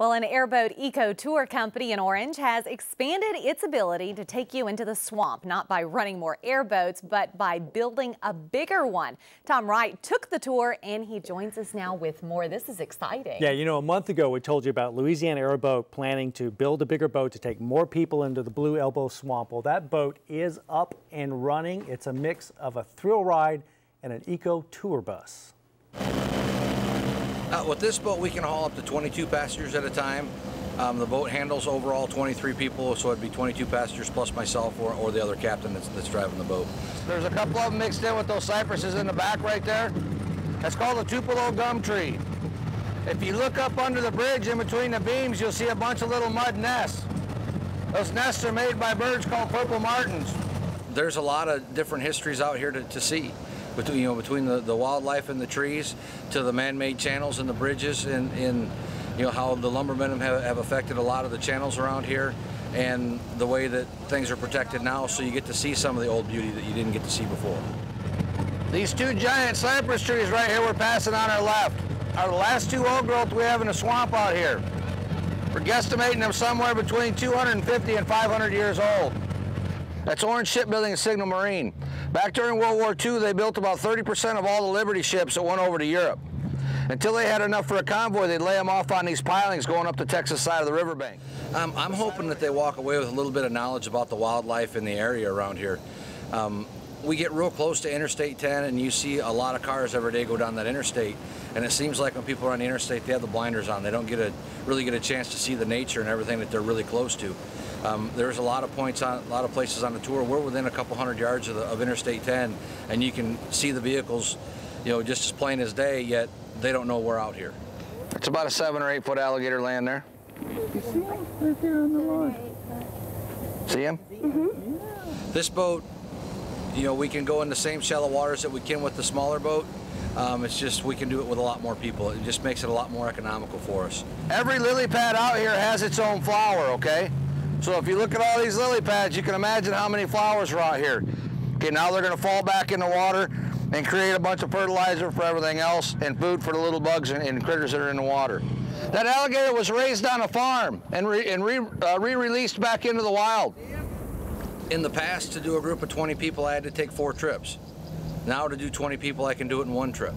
Well, an airboat eco tour company in Orange has expanded its ability to take you into the swamp, not by running more airboats, but by building a bigger one. Tom Wright took the tour and he joins us now with more. This is exciting. Yeah, you know, a month ago we told you about Louisiana Airboat planning to build a bigger boat to take more people into the Blue Elbow Swamp. Well, that boat is up and running. It's a mix of a thrill ride and an eco tour bus. With this boat, we can haul up to 22 passengers at a time. The boat handles overall 23 people, so it'd be 22 passengers plus myself or the other captain that's driving the boat. There's a couple of them mixed in with those cypresses in the back right there. That's called a Tupelo gum tree. If you look up under the bridge in between the beams, you'll see a bunch of little mud nests. Those nests are made by birds called purple martins. There's a lot of different histories out here to see. Between the wildlife and the trees to the man-made channels and the bridges and how the lumbermen have affected a lot of the channels around here and the way that things are protected now, so you get to see some of the old beauty that you didn't get to see before. These two giant cypress trees right here we're passing on our left are the last two old growth we have in the swamp out here. We're guesstimating them somewhere between 250 and 500 years old. That's Orange Shipbuilding and Signal Marine. Back during World War II, they built about 30% of all the Liberty ships that went over to Europe. Until they had enough for a convoy, they'd lay them off on these pilings going up the Texas side of the riverbank. I'm hoping that they walk away with a little bit of knowledge about the wildlife in the area around here. We get real close to Interstate 10, and you see a lot of cars every day go down that interstate. And it seems like when people are on the interstate, they have the blinders on. They don't really get a chance to see the nature and everything that they're really close to. There's a lot of places on the tour. We're within a couple hundred yards of Interstate 10, and you can see the vehicles, just as plain as day. Yet they don't know we're out here. It's about a 7 or 8 foot alligator laying there. You see him right there on the line? See him? Mm-hmm. Yeah. This boat, we can go in the same shallow waters that we can with the smaller boat. It's just we can do it with a lot more people. It just makes it a lot more economical for us. Every lily pad out here has its own flower, okay? So if you look at all these lily pads, you can imagine how many flowers are out here. Okay, now they're going to fall back in the water and create a bunch of fertilizer for everything else and food for the little bugs and critters that are in the water. That alligator was raised on a farm and re-released back into the wild. In the past, to do a group of 20 people, I had to take 4 trips. Now to do 20 people, I can do it in 1 trip.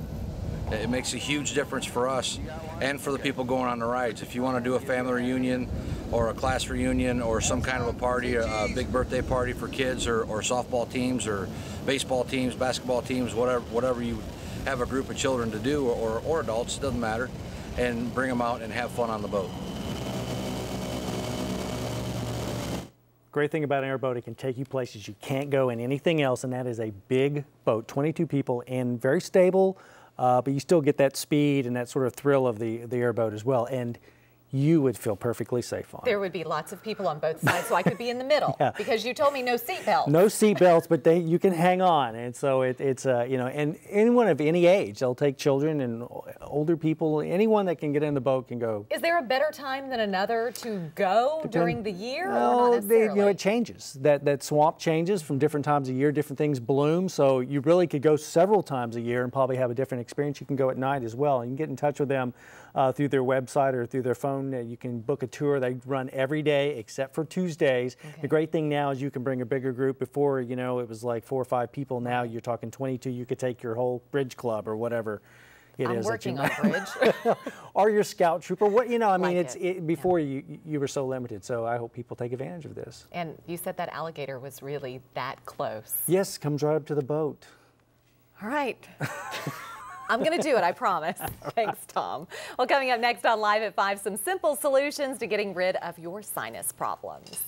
It makes a huge difference for us and for the people going on the rides. If you want to do a family reunion or a class reunion or some kind of a party, a big birthday party for kids or softball teams or baseball teams, basketball teams, whatever you have a group of children to do or adults, doesn't matter, and bring them out and have fun on the boat. Great thing about an airboat, it can take you places you can't go in anything else, and that is a big boat, 22 people, and very stable, but you still get that speed and that sort of thrill of the airboat as well. And you would feel perfectly safe on it. There would be lots of people on both sides, so I could be in the middle. Yeah. Because you told me no seatbelts. No seatbelts, but you can hang on, and so it's and anyone of any age, they'll take children and older people, anyone that can get in the boat can go. Is there a better time than another to go during the year? No, or not necessarily? It changes. That swamp changes from different times of year. Different things bloom, so you really could go several times a year and probably have a different experience. You can go at night as well, and you can get in touch with them through their website or through their phone. You can book a tour. They run every day except for Tuesdays. Okay. The great thing now is you can bring a bigger group. Before, it was like 4 or 5 people. Now you're talking 22. You could take your whole bridge club or whatever it is. I'm working on bridge. Or your scout troop or what, before you were so limited. So I hope people take advantage of this. And you said that alligator was really that close. Yes, comes right up to the boat. All right. I'm going to do it, I promise. Thanks, Tom. Well, coming up next on Live at 5, some simple solutions to getting rid of your sinus problems.